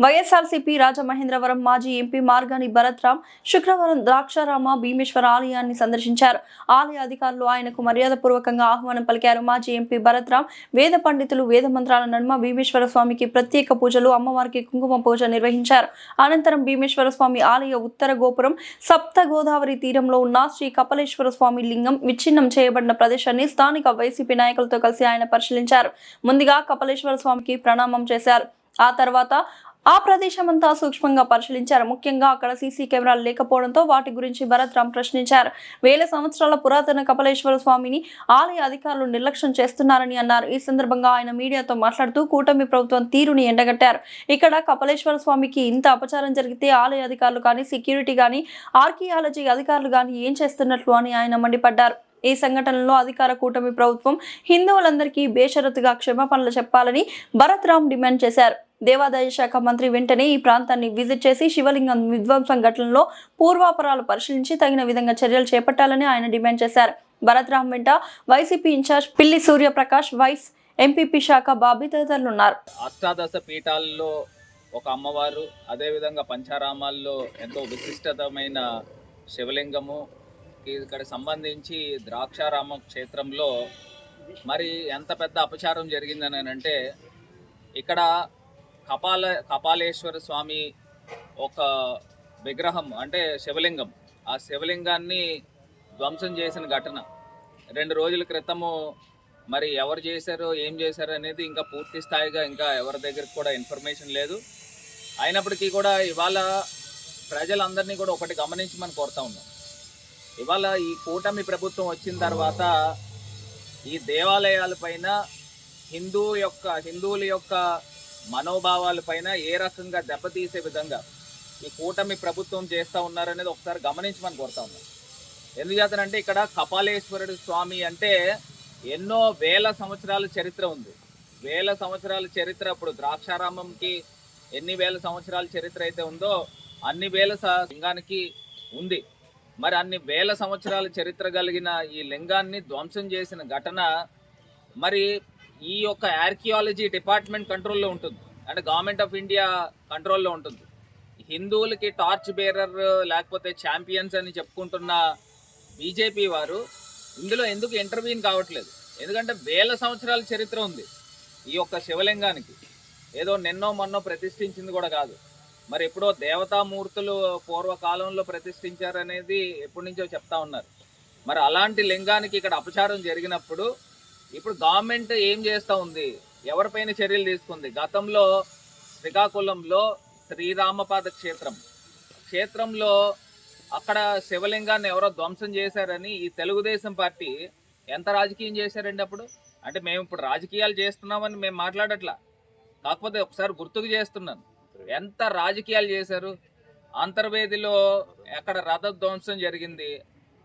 వైఎస్ఆర్సీపీ రాజమహేంద్రవరం మాజీ ఎంపీ మార్గాని భరత్ రామ్ శుక్రవారం ద్రాక్షారామ భీమేశ్వర ఆలయాన్ని సందర్శించారు. ఆలయ అధికారులు ఆయనకు మర్యాదపూర్వకంగా ఆహ్వానం పలికారు. మాజీ ఎంపీ భరత్ రామ్ వేద పండితులు వేద మంత్రాల నడుమ భీమేశ్వర స్వామికి ప్రత్యేక పూజలు, అమ్మవారికి కుంకుమ పూజ నిర్వహించారు. అనంతరం భీమేశ్వర స్వామి ఆలయ ఉత్తర గోపురం సప్త గోదావరి తీరంలో ఉన్న శ్రీ కపాలేశ్వర స్వామి లింగం విచ్ఛిన్నం చేయబడిన ప్రదేశాన్ని స్థానిక వైసీపీ నాయకులతో కలిసి ఆయన పరిశీలించారు. ముందుగా కపాలేశ్వర స్వామికి ప్రణామం చేశారు. ఆ తర్వాత ఆ ప్రదేశమంతా సూక్ష్మంగా పరిశీలించారు. ముఖ్యంగా అక్కడ సీసీ కెమెరాలు లేకపోవడంతో వాటి గురించి భరత్ రామ్ ప్రశ్నించారు. వేల సంవత్సరాల పురాతన కపాలేశ్వర స్వామిని ఆలయ అధికారులు నిర్లక్ష్యం చేస్తున్నారని అన్నారు. ఈ సందర్భంగా ఆయన మీడియాతో మాట్లాడుతూ కూటమి ప్రభుత్వం తీరుని ఎండగట్టారు. ఇక్కడ కపాలేశ్వర స్వామికి ఇంత అపచారం జరిగితే ఆలయ అధికారులు కానీ, సెక్యూరిటీ కానీ, ఆర్కియాలజీ అధికారులు కానీ ఏం చేస్తున్నట్లు అని ఆయన మండిపడ్డారు. ఈ సంఘటనలో అధికార కూటమి ప్రభుత్వం హిందువులందరికీ బేషరతుగా క్షమాపణలు చెప్పాలని భరత్ రామ్ డిమాండ్ చేశారు. దేవాదాయ శాఖ మంత్రి వెంటనే ఈ ప్రాంతాన్ని విజిట్ చేసి శివలింగం విధ్వంసం ఘటనలో పూర్వాపరాలు పరిశీలించి తగిన విధంగా చర్యలు చేపట్టాలని ఆయన డిమాండ్ చేశారు. భరత్ రామ్ వెంట వైసీపీ ఇన్ఛార్జ్ పిల్లి సూర్యప్రకాష్, వైస్ ఎంపీపీ శాఖ బాబీ తదితరులున్నారు. అష్టాదశ పీఠాల్లో ఒక అమ్మవారు, అదేవిధంగా పంచారామాల్లో ఎంతో విశిష్టమైన శివలింగము, ఇక్కడ సంబంధించి ద్రాక్షారామ క్షేత్రంలో మరి ఎంత పెద్ద అపచారం జరిగిందని అంటే, ఇక్కడ కపాలేశ్వర స్వామి ఒక విగ్రహం అంటే శివలింగం, ఆ శివలింగాన్ని ధ్వంసం చేసిన ఘటన 2 రోజుల క్రితము మరి ఎవరు చేశారో ఏం చేశారో అనేది ఇంకా పూర్తి స్థాయిగా ఇంకా ఎవరి దగ్గరికి కూడా ఇన్ఫర్మేషన్ లేదు. అయినప్పటికీ కూడా ఇవాళ ప్రజలందరినీ కూడా ఒకటి గమనించమని కోరుతా ఉన్నాం. ఇవాళ ఈ కూటమి ప్రభుత్వం వచ్చిన తర్వాత ఈ దేవాలయాలపైన హిందువుల యొక్క మనోభావాలపైన ఏ రకంగా దెబ్బతీసే విధంగా ఈ కూటమి ప్రభుత్వం చేస్తూ ఉన్నారనేది ఒకసారి గమనించమని కోరుతా ఉన్నాం. ఎందుచేతనంటే ఇక్కడ కపాలేశ్వరుడు స్వామి అంటే ఎన్నో వేల సంవత్సరాల చరిత్ర ఉంది. వేల సంవత్సరాల చరిత్ర, ఇప్పుడు ద్రాక్షారామంకి ఎన్ని వేల సంవత్సరాల చరిత్ర అయితే ఉందో అన్ని వేల లింగానికి ఉంది. మరి అన్ని వేల సంవత్సరాల చరిత్ర కలిగిన ఈ లింగాన్ని ధ్వంసం చేసిన ఘటన మరి ఈ యొక్క ఆర్కియాలజీ డిపార్ట్మెంట్ కంట్రోల్లో ఉంటుంది, అంటే గవర్నమెంట్ ఆఫ్ ఇండియా కంట్రోల్లో ఉంటుంది. హిందువులకి టార్చ్ బేరర్ లేకపోతే ఛాంపియన్స్ అని చెప్పుకుంటున్న బీజేపీ వారు ఇందులో ఎందుకు ఇంటర్వ్యూన్ కావట్లేదు? ఎందుకంటే వేల సంవత్సరాల చరిత్ర ఉంది ఈ యొక్క శివలింగానికి. ఏదో నిన్నో మొన్నో ప్రతిష్ఠించింది కూడా కాదు. మరి ఎప్పుడో దేవతామూర్తులు పూర్వకాలంలో ప్రతిష్ఠించారనేది ఎప్పటి నుంచో చెప్తా ఉన్నారు. మరి అలాంటి లింగానికి ఇక్కడ అపచారం జరిగినప్పుడు ఇప్పుడు గవర్నమెంట్ ఏం చేస్తూ ఉంది, ఎవరిపైన చర్యలు తీసుకుంది? గతంలో శ్రీకాకుళంలో శ్రీరామపాద క్షేత్రంలో అక్కడ శివలింగాన్ని ఎవరో ధ్వంసం చేశారని ఈ తెలుగుదేశం పార్టీ ఎంత రాజకీయం చేశారండి అప్పుడు? అంటే మేము ఇప్పుడు రాజకీయాలు చేస్తున్నామని మేము మాట్లాడట్లా, కాకపోతే ఒకసారి గుర్తుకు చేస్తున్నాను, ఎంత రాజకీయాలు చేశారు. అంతర్వేదిలో అక్కడ రథ ధ్వంసం జరిగింది,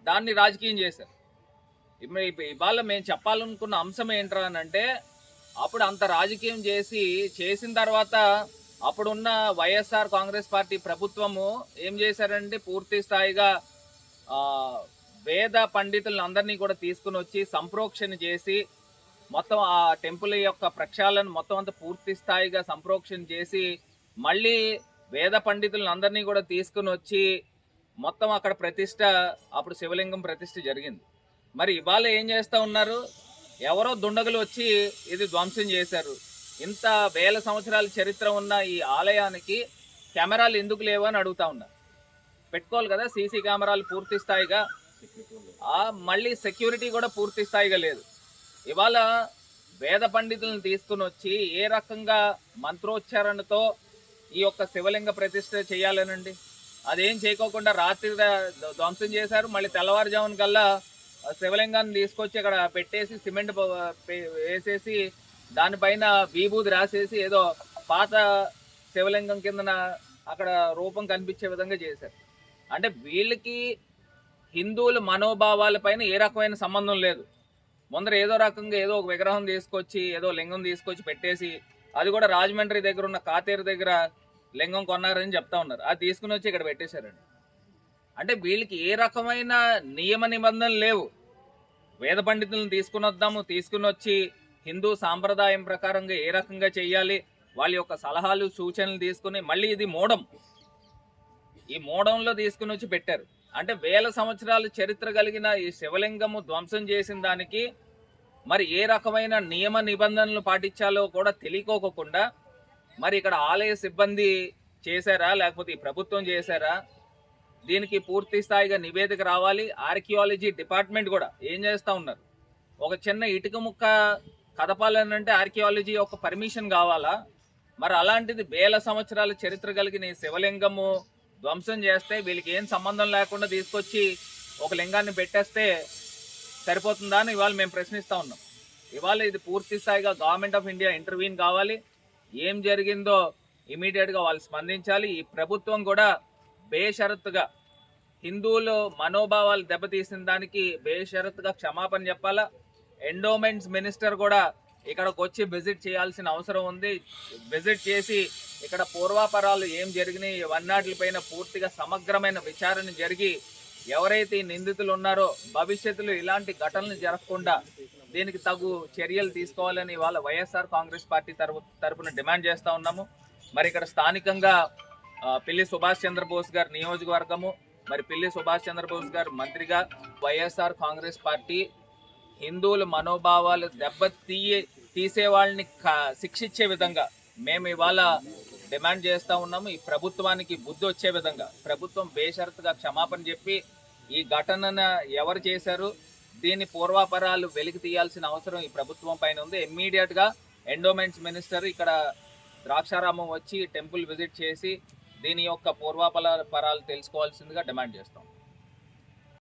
దాన్ని రాజకీయం చేశారు. ఇవాళ మేము చెప్పాలనుకున్న అంశం ఏంట్రా అని అంటే, అప్పుడు అంత రాజకీయం చేసిన తర్వాత అప్పుడున్న వైఎస్ఆర్ కాంగ్రెస్ పార్టీ ప్రభుత్వము ఏం చేశారంటే పూర్తి స్థాయిగా వేద పండితులను అందరినీ కూడా తీసుకుని వచ్చి సంప్రోక్షణ చేసి మొత్తం ఆ టెంపుల్ యొక్క ప్రక్షాళన మొత్తం అంతా పూర్తి స్థాయిగా సంప్రోక్షణ చేసి మళ్ళీ వేద పండితులను అందరినీ కూడా తీసుకుని వచ్చి మొత్తం అక్కడ అప్పుడు శివలింగం ప్రతిష్ఠ జరిగింది. మరి ఇవాళ ఏం చేస్తూ ఉన్నారు? ఎవరో దుండగులు వచ్చి ఇది ధ్వంసం చేశారు. ఇంత వేల సంవత్సరాల చరిత్ర ఉన్న ఈ ఆలయానికి కెమెరాలు ఎందుకు లేవు అని అడుగుతా ఉన్నారు. పెట్టుకోవాలి కదా సీసీ కెమెరాలు పూర్తి స్థాయిగా. మళ్ళీ సెక్యూరిటీ కూడా పూర్తి స్థాయిగా లేదు. ఇవాళ వేద పండితులను తీసుకుని వచ్చి ఏ రకంగా మంత్రోచ్చారణతో ఈ యొక్క శివలింగ ప్రతిష్ఠ చేయాలనండి, అదేం చేయకోకుండా రాత్రి ధ్వంసం చేశారు. మళ్ళీ తెల్లవారుజామున కల్లా శివలింగాన్ని తీసుకొచ్చి అక్కడ పెట్టేసి సిమెంట్ వేసేసి దానిపైన విభూది రాసేసి ఏదో పాత శివలింగం కిందన అక్కడ రూపం కనిపించే విధంగా చేశారు. అంటే వీళ్ళకి హిందువుల మనోభావాలపైన ఏ రకమైన సంబంధం లేదు. ముందర ఏదో రకంగా ఏదో ఒక విగ్రహం తీసుకొచ్చి ఏదో లింగం తీసుకొచ్చి పెట్టేసి, అది కూడా రాజమండ్రి దగ్గర ఉన్న కాతేరు దగ్గర లింగం కొన్నారని చెప్తా ఉన్నారు. అది తీసుకుని వచ్చి ఇక్కడ పెట్టేశారండి. అంటే వీళ్ళకి ఏ రకమైన నియమ నిబంధనలు లేవు. వేద పండితులను తీసుకుని వచ్చి హిందూ సాంప్రదాయం ప్రకారంగా ఏ రకంగా చెయ్యాలి, వాళ్ళ యొక్క సలహాలు సూచనలు తీసుకుని మళ్ళీ ఇది మోడం, ఈ మోడంలో తీసుకుని వచ్చి పెట్టారు. అంటే 1000 సంవత్సరాల చరిత్ర కలిగిన ఈ శివలింగము ధ్వంసం చేసిన దానికి మరి ఏ రకమైన నియమ నిబంధనలు పాటించాలో కూడా తెలియకోకుండా మరి ఇక్కడ ఆలయ సిబ్బంది చేశారా లేకపోతే ఈ ప్రభుత్వం చేశారా, దీనికి పూర్తి స్థాయిగా నివేదిక రావాలి. ఆర్కియాలజీ డిపార్ట్మెంట్ కూడా ఏం చేస్తూ ఉన్నారు, ఒక చిన్న ఇటుక ముక్క కదపాలనంటే ఆర్కియాలజీ యొక్క పర్మిషన్ కావాలా? మరి అలాంటిది 1000 సంవత్సరాల చరిత్ర కలిగిన ఈ శివలింగము ధ్వంసం చేస్తే వీళ్ళకి ఏం సంబంధం లేకుండా తీసుకొచ్చి ఒక లింగాన్ని పెట్టేస్తే సరిపోతుందా అని ఇవాళ మేము ప్రశ్నిస్తూ ఉన్నాం. ఇవాళ ఇది పూర్తి స్థాయిగా గవర్నమెంట్ ఆఫ్ ఇండియా ఇంటర్వ్యూన్ కావాలి. ఏం జరిగిందో ఇమీడియట్గా వాళ్ళు స్పందించాలి. ఈ ప్రభుత్వం కూడా బేషరతుగా హిందువులు మనోభావాలు దెబ్బతీసిన దానికి బేషరతుగా క్షమాపణ చెప్పాలా. ఎండోమెంట్స్ మినిస్టర్ కూడా ఇక్కడికి వచ్చి విజిట్ చేయాల్సిన అవసరం ఉంది. విజిట్ చేసి ఇక్కడ పూర్వాపరాలు ఏం జరిగినాయి ఇవన్నిటిపైన పూర్తిగా సమగ్రమైన విచారణ జరిగి ఎవరైతే ఈ నిందితులు ఉన్నారో భవిష్యత్తులో ఇలాంటి ఘటనలు జరగకుండా దీనికి తగు చర్యలు తీసుకోవాలని వాళ్ళ వైఎస్ఆర్ కాంగ్రెస్ పార్టీ తరపున డిమాండ్ చేస్తూ ఉన్నాము. మరి ఇక్కడ స్థానికంగా పిల్లి సుభాష్ చంద్రబోస్ గారి నియోజకవర్గము, మరి పిల్లి సుభాష్ చంద్రబోస్ గారు మంత్రిగా వైఎస్ఆర్ కాంగ్రెస్ పార్టీ హిందువుల మనోభావాలు తీసే వాళ్ళని శిక్షించే విధంగా మేము ఇవాళ డిమాండ్ చేస్తూ ఉన్నాము. ఈ ప్రభుత్వానికి బుద్ధి వచ్చే విధంగా ప్రభుత్వం బేషరతుగా క్షమాపణ చెప్పి ఈ ఘటనను ఎవరు చేశారు దీని పూర్వాపరాలు వెలికి తీయాల్సిన అవసరం ఈ ప్రభుత్వం పైన ఉంది. ఇమ్మీడియట్గా ఎండోమెంట్స్ మినిస్టర్ ఇక్కడ ద్రాక్షారామం వచ్చి టెంపుల్ విజిట్ చేసి దీని యొక్క పూర్వాపరాలు తెలుసుకోవాల్సిందిగా డిమాండ్ చేస్తాం.